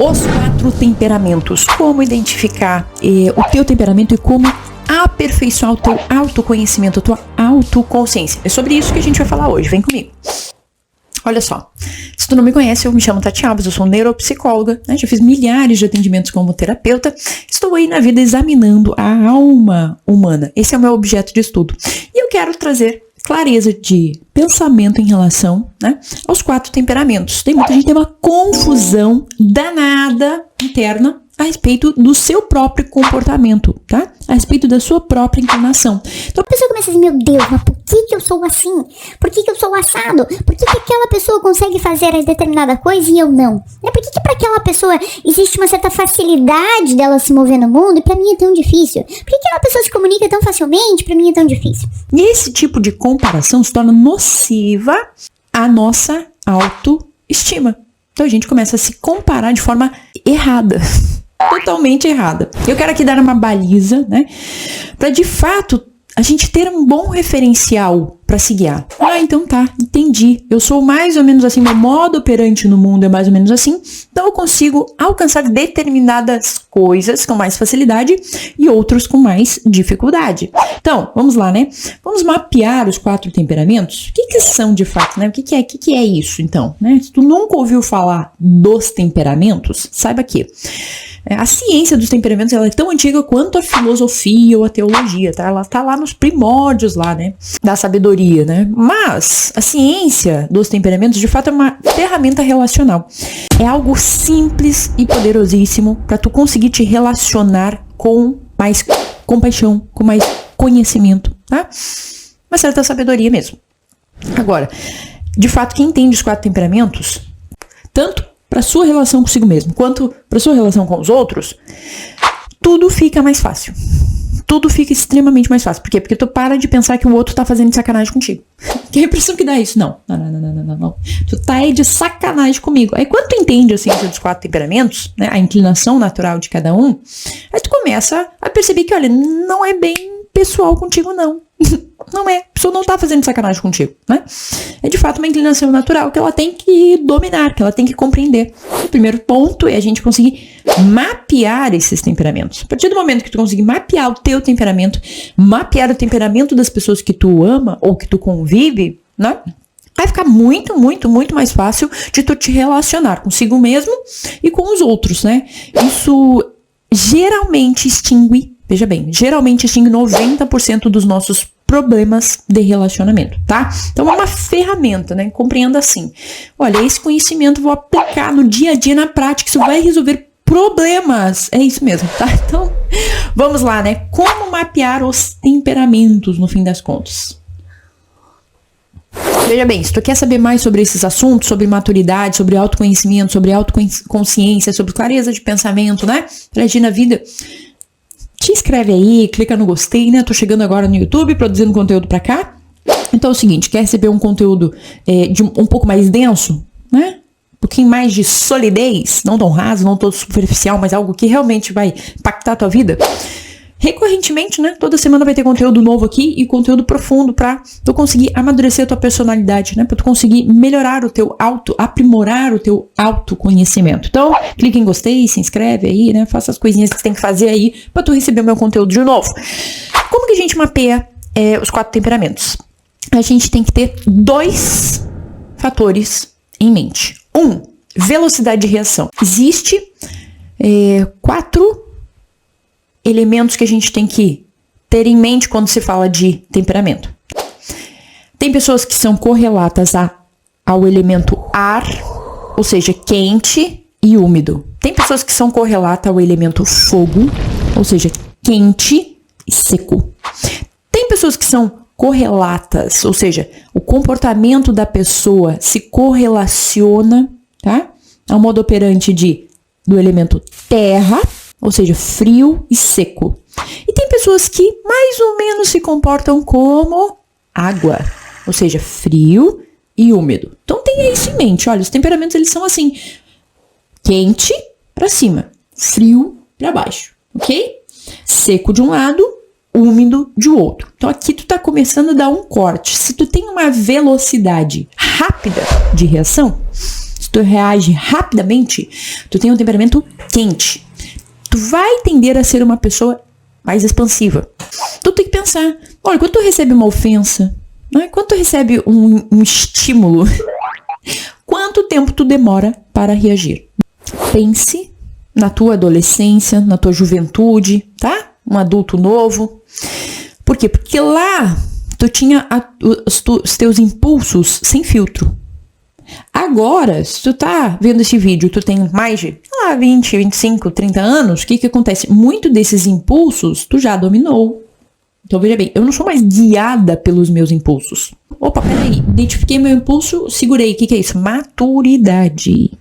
Os 4 temperamentos. Como identificar o teu temperamento e como aperfeiçoar o teu autoconhecimento, a tua autoconsciência. É sobre isso que a gente vai falar hoje. Vem comigo. Olha só, se tu não me conhece, eu me chamo Tati Alves, eu sou neuropsicóloga, né? Já fiz milhares de atendimentos como terapeuta, estou aí na vida examinando a alma humana, esse é o meu objeto de estudo. E eu quero trazer clareza de pensamento em relação, né, aos 4 temperamentos. Tem muita gente que tem uma confusão danada interna a respeito do seu próprio comportamento, tá? A respeito da sua própria inclinação. Então a pessoa começa a dizer, meu Deus, mas por que eu sou assim? Por que eu sou assado? Por que aquela pessoa consegue fazer determinada coisa e eu não? Por que para aquela pessoa existe uma certa facilidade dela se mover no mundo e pra mim é tão difícil? Por que aquela pessoa se comunica tão facilmente e pra mim é tão difícil? E esse tipo de comparação se torna nociva à nossa autoestima. Então a gente começa a se comparar de forma errada. Totalmente errada. Eu quero aqui dar uma baliza, né? Pra de fato a gente ter um bom referencial para se guiar. Ah, então tá, entendi. Eu sou mais ou menos assim, meu modo operante no mundo é mais ou menos assim, então eu consigo alcançar determinadas coisas com mais facilidade e outros com mais dificuldade. Então, vamos lá, né? Vamos mapear os 4 temperamentos. O que são de fato, né? O que é isso, então? Né? Se tu nunca ouviu falar dos temperamentos, saiba que a ciência dos temperamentos ela é tão antiga quanto a filosofia ou a teologia, tá? Ela tá lá nos primórdios lá, né? Da sabedoria, né? Mas a ciência dos temperamentos, de fato, é uma ferramenta relacional. É algo simples e poderosíssimo para tu conseguir te relacionar com mais compaixão, com mais conhecimento, tá? Uma certa sabedoria mesmo. Agora, de fato, quem entende os 4 temperamentos, tanto para sua relação consigo mesmo, quanto para sua relação com os outros, tudo fica mais fácil. Tudo fica extremamente mais fácil. Por quê? Porque tu para de pensar que o outro tá fazendo de sacanagem contigo. Que impressão que dá isso? Não. Tu tá aí de sacanagem comigo. Aí quando tu entende a ciência dos 4 temperamentos, né, a inclinação natural de cada um, aí tu começa a perceber que, olha, não é bem pessoal contigo, não. Não é. A pessoa não tá fazendo sacanagem contigo, né? É de fato uma inclinação natural que ela tem que dominar, que ela tem que compreender. O primeiro ponto é a gente conseguir mapear esses temperamentos. A partir do momento que tu conseguir mapear o teu temperamento, mapear o temperamento das pessoas que tu ama ou que tu convive, né? Vai ficar muito, muito, muito mais fácil de tu te relacionar consigo mesmo e com os outros, né? Isso geralmente extingue, veja bem, geralmente extingue 90% dos nossos problemas de relacionamento, tá? Então é uma ferramenta, né? Compreenda assim. Olha, esse conhecimento eu vou aplicar no dia a dia, na prática, isso vai resolver problemas. É isso mesmo, tá? Então, vamos lá, né? Como mapear os temperamentos, no fim das contas? Veja bem, se tu quer saber mais sobre esses assuntos, sobre maturidade, sobre autoconhecimento, sobre autoconsciência, sobre clareza de pensamento, né? Pra agir na vida, te inscreve aí, clica no gostei, né? Tô chegando agora no YouTube, produzindo conteúdo pra cá. Então é o seguinte, quer receber um conteúdo um pouco mais denso, né? Um pouquinho mais de solidez, não tão raso, não tão superficial, mas algo que realmente vai impactar a tua vida. Recorrentemente, né? Toda semana vai ter conteúdo novo aqui e conteúdo profundo pra tu conseguir amadurecer a tua personalidade, né? Pra tu conseguir melhorar o teu aprimorar o teu autoconhecimento. Então, clica em gostei, se inscreve aí, né? Faça as coisinhas que você tem que fazer aí pra tu receber o meu conteúdo de novo. Como que a gente mapeia os 4 temperamentos? A gente tem que ter 2 fatores em mente. 1, velocidade de reação. Existe 4 elementos que a gente tem que ter em mente quando se fala de temperamento. Tem pessoas que são correlatas ao elemento ar, ou seja, quente e úmido. Tem pessoas que são correlatas ao elemento fogo, ou seja, quente e seco. Tem pessoas que são correlatas, ou seja, o comportamento da pessoa se correlaciona, tá? Ao modo operante do elemento terra, ou seja, frio e seco. E tem pessoas que mais ou menos se comportam como água, ou seja, frio e úmido. Então tenha isso em mente, olha, os temperamentos eles são assim, quente para cima, frio para baixo, ok? Seco de um lado, úmido de outro. Então aqui tu tá começando a dar um corte. Se tu tem uma velocidade rápida de reação, se se tu reage rapidamente, tu tem um temperamento quente. Tu vai tender a ser uma pessoa mais expansiva. Tu tem que pensar, olha, quando tu recebe uma ofensa, né? Quando tu recebe um estímulo, quanto tempo tu demora para reagir? Pense na tua adolescência, na tua juventude, tá? Um adulto novo. Por quê? Porque lá tu tinha os teus impulsos sem filtro. Agora, se tu tá vendo esse vídeo, tu tem mais de 20, 25, 30 anos, o que acontece? Muito desses impulsos tu já dominou. Então veja bem, eu não sou mais guiada pelos meus impulsos. Opa, peraí, identifiquei meu impulso, segurei. O que é isso? Maturidade.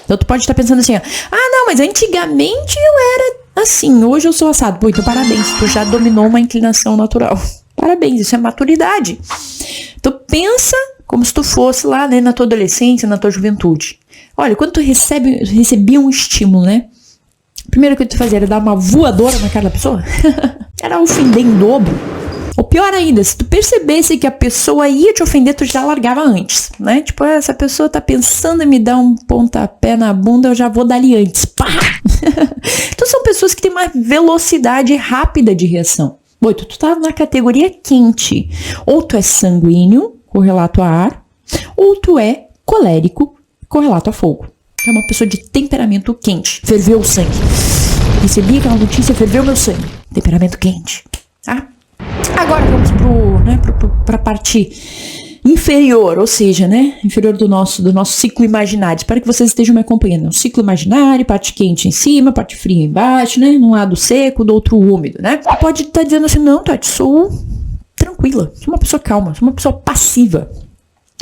Então tu pode estar pensando assim, não, mas antigamente eu era assim, hoje eu sou assado. Pô, então parabéns, tu já dominou uma inclinação natural. Parabéns, isso é maturidade. Então pensa como se tu fosse lá, né, na tua adolescência, na tua juventude. Olha, quando tu recebia um estímulo, né? A primeira coisa que tu fazia era dar uma voadora na cara da pessoa. Era ofender em dobro. Ou pior ainda, se tu percebesse que a pessoa ia te ofender, tu já largava antes, né? Tipo, essa pessoa tá pensando em me dar um pontapé na bunda, eu já vou dar ali antes. Pá! Então são pessoas que têm uma velocidade rápida de reação. Bom, tu tá na categoria quente. Ou tu é sanguíneo, correlato a ar, ou tu é colérico, correlato a fogo. É uma pessoa de temperamento quente. Ferveu o sangue. Recebi aquela notícia, ferveu meu sangue. Temperamento quente. Tá? Agora vamos pra parte inferior, ou seja, né? Inferior do nosso ciclo imaginário. Espero que vocês estejam me acompanhando. Um ciclo imaginário, parte quente em cima, parte fria embaixo, né? Num lado seco, do outro úmido, né? Pode estar dizendo assim, não, Tati, sou tranquila, sou uma pessoa calma, sou uma pessoa passiva.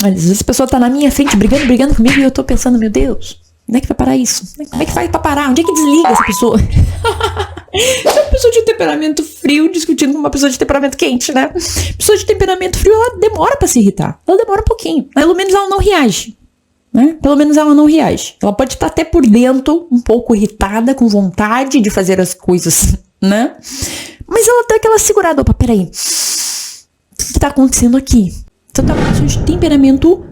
Às vezes a pessoa tá na minha frente brigando comigo e eu tô pensando, meu Deus, onde é que vai parar isso? Como é que faz pra parar? Onde é que desliga essa pessoa? É uma pessoa de temperamento frio discutindo com uma pessoa de temperamento quente, né? Pessoa de temperamento frio, ela demora pra se irritar. Ela demora um pouquinho. Pelo menos ela não reage. Né? Pelo menos ela não reage. Ela pode estar até por dentro um pouco irritada, com vontade de fazer as coisas, né? Mas ela dá aquela segurada. Opa, peraí. O que tá acontecendo aqui? Você tá com de temperamento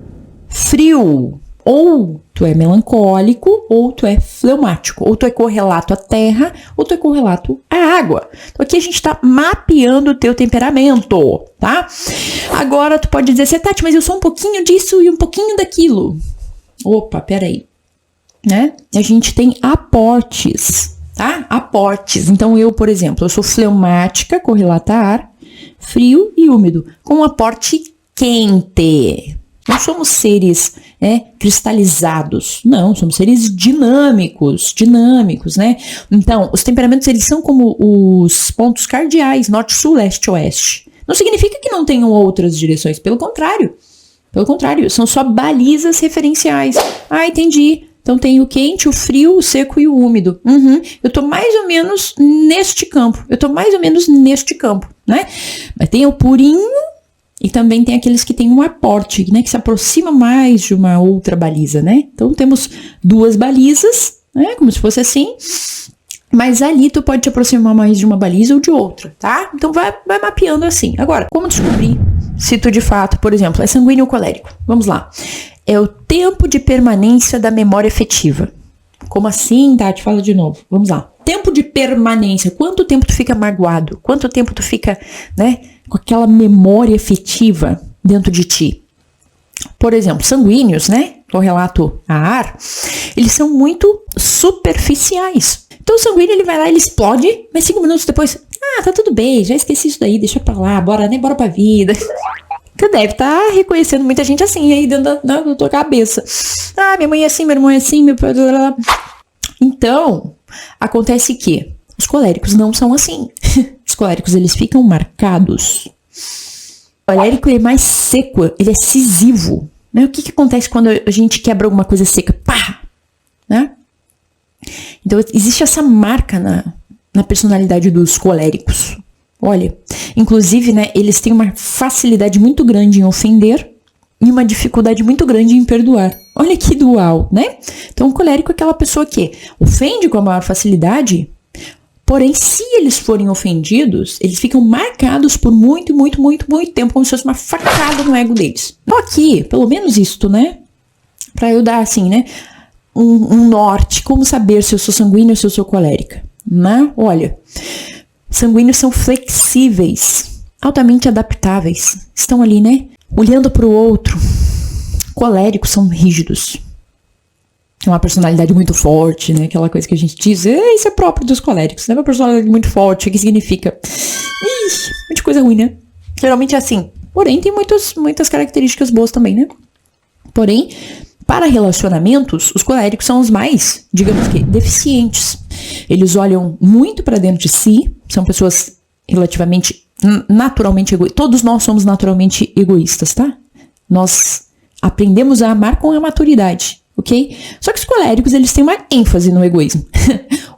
frio. Ou tu é melancólico, ou tu é fleumático, ou tu é correlato à terra, ou tu é correlato à água. Então aqui a gente tá mapeando o teu temperamento, tá? Agora tu pode dizer assim, Tati, mas eu sou um pouquinho disso e um pouquinho daquilo. Opa, peraí. Né? A gente tem aportes, tá? Aportes. Então eu, por exemplo, eu sou fleumática, correlata a ar, frio e úmido, com um aporte quente. Não somos seres cristalizados, não, somos seres dinâmicos, né? Então, os temperamentos, eles são como os pontos cardeais, norte, sul, leste, oeste. Não significa que não tenham outras direções, pelo contrário, são só balizas referenciais. Ah, entendi. Então tem o quente, o frio, o seco e o úmido. Eu tô mais ou menos neste campo, né? Mas tem o purinho, e também tem aqueles que têm um aporte, né, que se aproxima mais de uma outra baliza, né? Então temos duas balizas, né, como se fosse assim, mas ali tu pode te aproximar mais de uma baliza ou de outra, tá? Então vai mapeando assim. Agora, como descobrir se tu de fato, por exemplo, é sanguíneo ou colérico? Vamos lá. É o tempo de permanência da memória afetiva. Como assim, Tati? Fala de novo. Vamos lá. Tempo de permanência. Quanto tempo tu fica magoado? Quanto tempo tu fica, né, com aquela memória afetiva dentro de ti? Por exemplo, sanguíneos, né, correlato a ar, eles são muito superficiais. Então o sanguíneo, ele vai lá, ele explode, mas 5 minutos depois, tá tudo bem, já esqueci isso daí, deixa pra lá, bora pra vida. Tu deve estar reconhecendo muita gente assim aí dentro da tua cabeça. Minha mãe é assim, meu irmão é assim, meu pai... Então, acontece que os coléricos não são assim. Os coléricos, eles ficam marcados. O colérico, ele é mais seco, ele é cisivo. Né? O que acontece quando a gente quebra alguma coisa seca? Pá! Né? Então, existe essa marca na personalidade dos coléricos. Olha, inclusive, né, eles têm uma facilidade muito grande em ofender e uma dificuldade muito grande em perdoar. Olha que dual, né? Então, o colérico é aquela pessoa que ofende com a maior facilidade, porém, se eles forem ofendidos, eles ficam marcados por muito tempo, como se fosse uma facada no ego deles. Então, aqui, pelo menos isto, né? Pra eu dar, assim, né, um norte, como saber se eu sou sanguínea ou se eu sou colérica, né? Olha, sanguíneos são flexíveis, altamente adaptáveis, estão ali, né, olhando pro outro. Coléricos são rígidos. É uma personalidade muito forte, né? Aquela coisa que a gente diz, isso é próprio dos coléricos, né? Uma personalidade muito forte, o que significa? Muita coisa ruim, né? Geralmente é assim. Porém, tem muitas características boas também, né? Porém, para relacionamentos, os coléricos são os mais, digamos que, deficientes. Eles olham muito para dentro de si, são pessoas relativamente, naturalmente egoístas. Todos nós somos naturalmente egoístas, tá? Nós aprendemos a amar com a maturidade. Ok? Só que os coléricos, eles têm uma ênfase no egoísmo.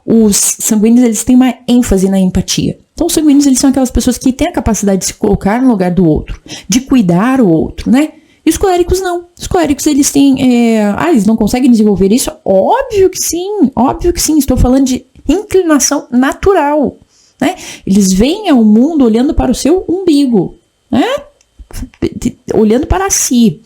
Os sanguíneos, eles têm uma ênfase na empatia. Então, os sanguíneos, eles são aquelas pessoas que têm a capacidade de se colocar no lugar do outro, de cuidar o outro, né? E os coléricos não. Os coléricos, eles têm... eles não conseguem desenvolver isso? Óbvio que sim. Estou falando de inclinação natural, né? Eles vêm ao mundo olhando para o seu umbigo, né? Olhando para si.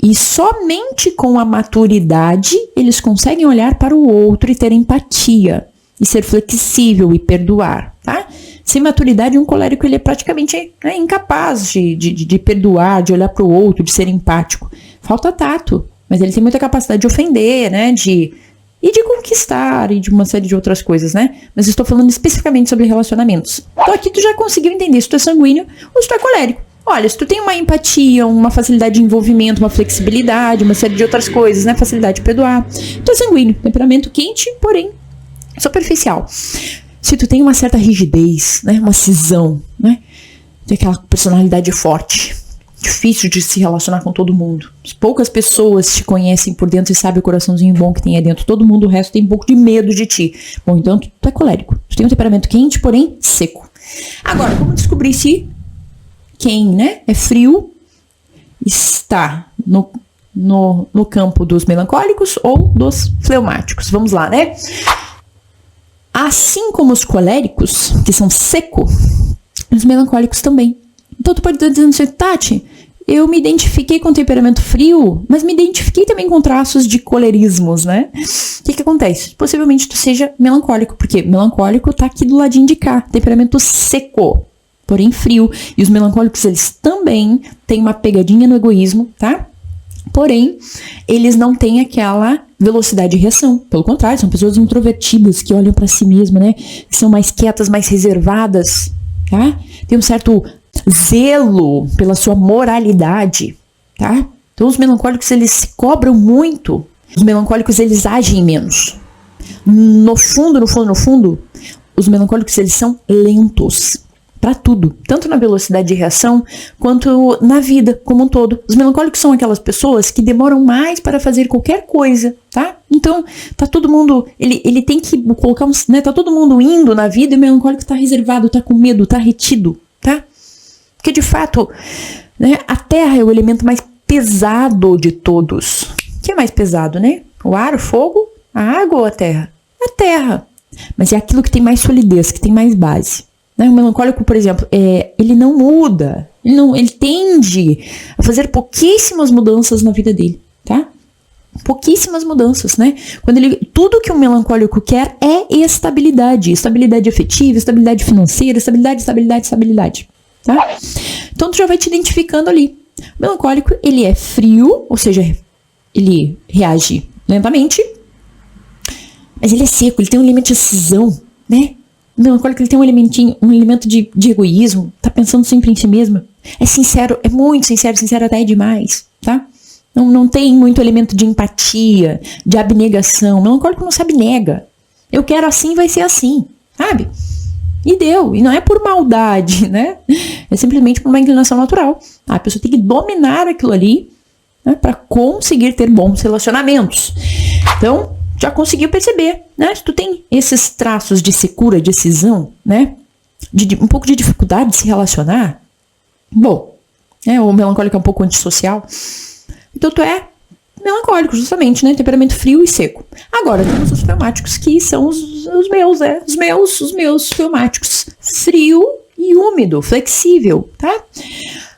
E somente com a maturidade eles conseguem olhar para o outro e ter empatia, e ser flexível e perdoar, tá? Sem maturidade, um colérico ele é praticamente incapaz de perdoar, de olhar para o outro, de ser empático. Falta tato, mas ele tem muita capacidade de ofender, né? De conquistar e de uma série de outras coisas, né? Mas estou falando especificamente sobre relacionamentos. Então aqui tu já conseguiu entender se tu é sanguíneo ou se tu é colérico. Olha, se tu tem uma empatia, uma facilidade de envolvimento, uma flexibilidade, uma série de outras coisas, né? Facilidade de perdoar. Tu é sanguíneo, temperamento quente, porém superficial. Se tu tem uma certa rigidez, né? Uma cisão, né? Tem aquela personalidade forte, difícil de se relacionar com todo mundo. Poucas pessoas te conhecem por dentro e sabem o coraçãozinho bom que tem aí dentro. Todo mundo, o resto tem um pouco de medo de ti. Bom, então tu é colérico. Tu tem um temperamento quente, porém seco. Agora, como descobrir se quem, né, é frio está no campo dos melancólicos ou dos fleumáticos? Vamos lá, né? Assim como os coléricos, que são secos, os melancólicos também. Então tu pode estar dizendo assim, Tati, eu me identifiquei com temperamento frio, mas me identifiquei também com traços de colerismos, né? O que acontece? Possivelmente tu seja melancólico, porque melancólico tá aqui do ladinho de cá, temperamento seco, porém frio. E os melancólicos, eles também têm uma pegadinha no egoísmo, tá? Porém, eles não têm aquela velocidade de reação. Pelo contrário, são pessoas introvertidas, que olham pra si mesmas, né? Que são mais quietas, mais reservadas, tá? Tem um certo zelo pela sua moralidade, tá? Então, os melancólicos, eles se cobram muito. Os melancólicos, eles agem menos. No fundo, os melancólicos, eles são lentos. Para tudo, tanto na velocidade de reação quanto na vida como um todo. Os melancólicos são aquelas pessoas que demoram mais para fazer qualquer coisa, tá? Então, tá todo mundo, ele tem que colocar né, tá todo mundo indo na vida e o melancólico tá reservado, tá com medo, tá retido, tá? Porque de fato, né, a terra é o elemento mais pesado de todos. O que é mais pesado, né? O ar, o fogo, a água ou a terra? A terra. Mas é aquilo que tem mais solidez, que tem mais base. O melancólico, por exemplo, ele não muda, ele tende a fazer pouquíssimas mudanças na vida dele, tá? Pouquíssimas mudanças, né? Tudo que um melancólico quer é estabilidade afetiva, estabilidade financeira, estabilidade, tá? Então tu já vai te identificando ali. O melancólico, ele é frio, ou seja, ele reage lentamente, mas ele é seco, ele tem um limite de cisão, né? O melancólico, ele tem um elemento de egoísmo, tá pensando sempre em si mesmo. É sincero, é muito sincero até é demais, tá? Não tem muito elemento de empatia, de abnegação. O melancólico não se abnega. Eu quero assim, vai ser assim, sabe? E deu. E não é por maldade, né? É simplesmente por uma inclinação natural. A pessoa tem que dominar aquilo ali, né, para conseguir ter bons relacionamentos. Então, já conseguiu perceber, né? Se tu tem esses traços de secura, de cisão, né? Um pouco de dificuldade de se relacionar, bom, né? O melancólico é um pouco antissocial. Então tu é melancólico, justamente, né? Temperamento frio e seco. Agora temos os fleumáticos, que são os meus, né? Os meus fleumáticos. Frio e úmido, flexível, tá?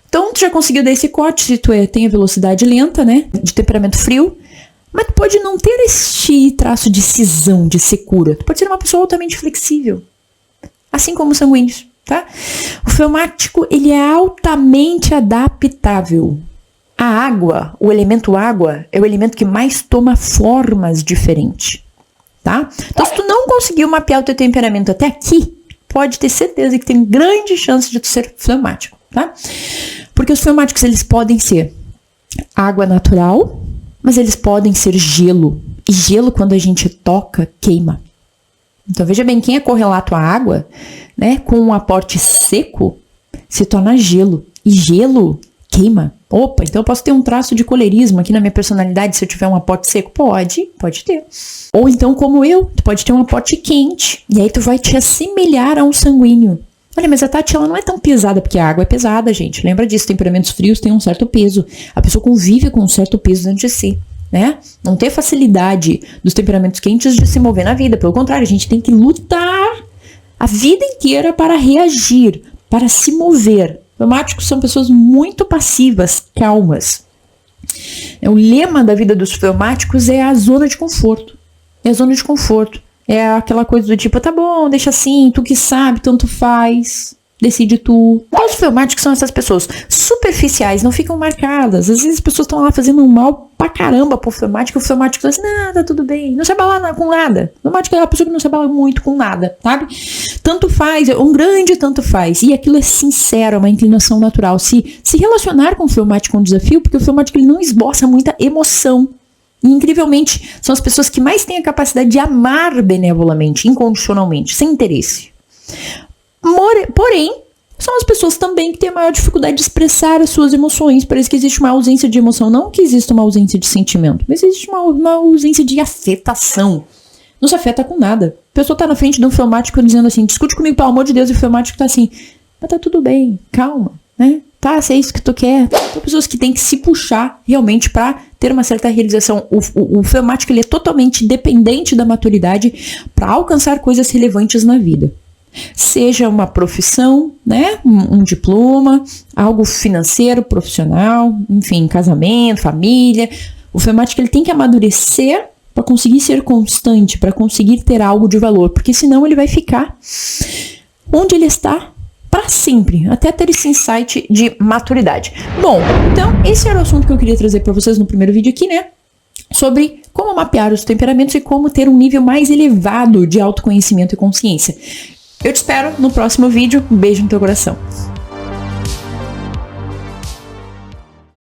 Então tu já conseguiu dar esse corte se tu tem a velocidade lenta, né? De temperamento frio. Mas tu pode não ter este traço de cisão, de secura. Tu pode ser uma pessoa altamente flexível. Assim como os sanguíneos, tá? O fleumático, ele é altamente adaptável. A água, o elemento água, é o elemento que mais toma formas diferentes, tá? Então, se tu não conseguiu mapear o teu temperamento até aqui, pode ter certeza que tem grande chance de tu ser fleumático, tá? Porque os fleumáticos, eles podem ser água natural, mas eles podem ser gelo. E gelo, quando a gente toca, queima. Então, veja bem, quem é correlato à água, né, com um aporte seco, se torna gelo. E gelo queima. Opa, então eu posso ter um traço de colerismo aqui na minha personalidade se eu tiver um aporte seco? Pode ter. Ou então, como eu, tu pode ter um aporte quente. E aí tu vai te assemelhar a um sanguíneo. Olha, mas a Tati, ela não é tão pesada, porque a água é pesada, gente. Lembra disso, temperamentos frios têm um certo peso. A pessoa convive com um certo peso dentro de si, né? Não ter facilidade dos temperamentos quentes de se mover na vida. Pelo contrário, a gente tem que lutar a vida inteira para reagir, para se mover. Fleumáticos são pessoas muito passivas, calmas. O lema da vida dos fleumáticos é a zona de conforto. É a zona de conforto. É aquela coisa do tipo, tá bom, deixa assim, tu que sabe, tanto faz, decide tu. Então, os fleumáticos são essas pessoas superficiais, não ficam marcadas. Às vezes as pessoas estão lá fazendo um mal pra caramba pro fleumático, e o fleumático fala assim, não, tá tudo bem, não se abala com nada. O fleumático é a pessoa que não se abala muito com nada, sabe? Tanto faz, um grande tanto faz. E aquilo é sincero, é uma inclinação natural. Se relacionar com o fleumático é um desafio, porque o fleumático ele não esboça muita emoção. E, incrivelmente, são as pessoas que mais têm a capacidade de amar benevolamente, incondicionalmente, sem interesse. Porém, são as pessoas também que têm a maior dificuldade de expressar as suas emoções. Parece que existe uma ausência de emoção. Não que exista uma ausência de sentimento, mas existe uma ausência de afetação. Não se afeta com nada. A pessoa tá na frente de um fleumático dizendo assim, discute comigo, pelo amor de Deus, e o fleumático tá assim, mas tá tudo bem, calma, né? Tá, se é isso que tu quer. São pessoas que têm que se puxar realmente pra ter uma certa realização. O fleumático, ele é totalmente dependente da maturidade para alcançar coisas relevantes na vida. Seja uma profissão, né, um diploma, algo financeiro, profissional, enfim, casamento, família. O fleumático, ele tem que amadurecer para conseguir ser constante, para conseguir ter algo de valor, porque senão ele vai ficar onde ele está para sempre, até ter esse insight de maturidade. Bom, então esse era o assunto que eu queria trazer para vocês no primeiro vídeo aqui, né? Sobre como mapear os temperamentos e como ter um nível mais elevado de autoconhecimento e consciência. Eu te espero no próximo vídeo. Um beijo no teu coração.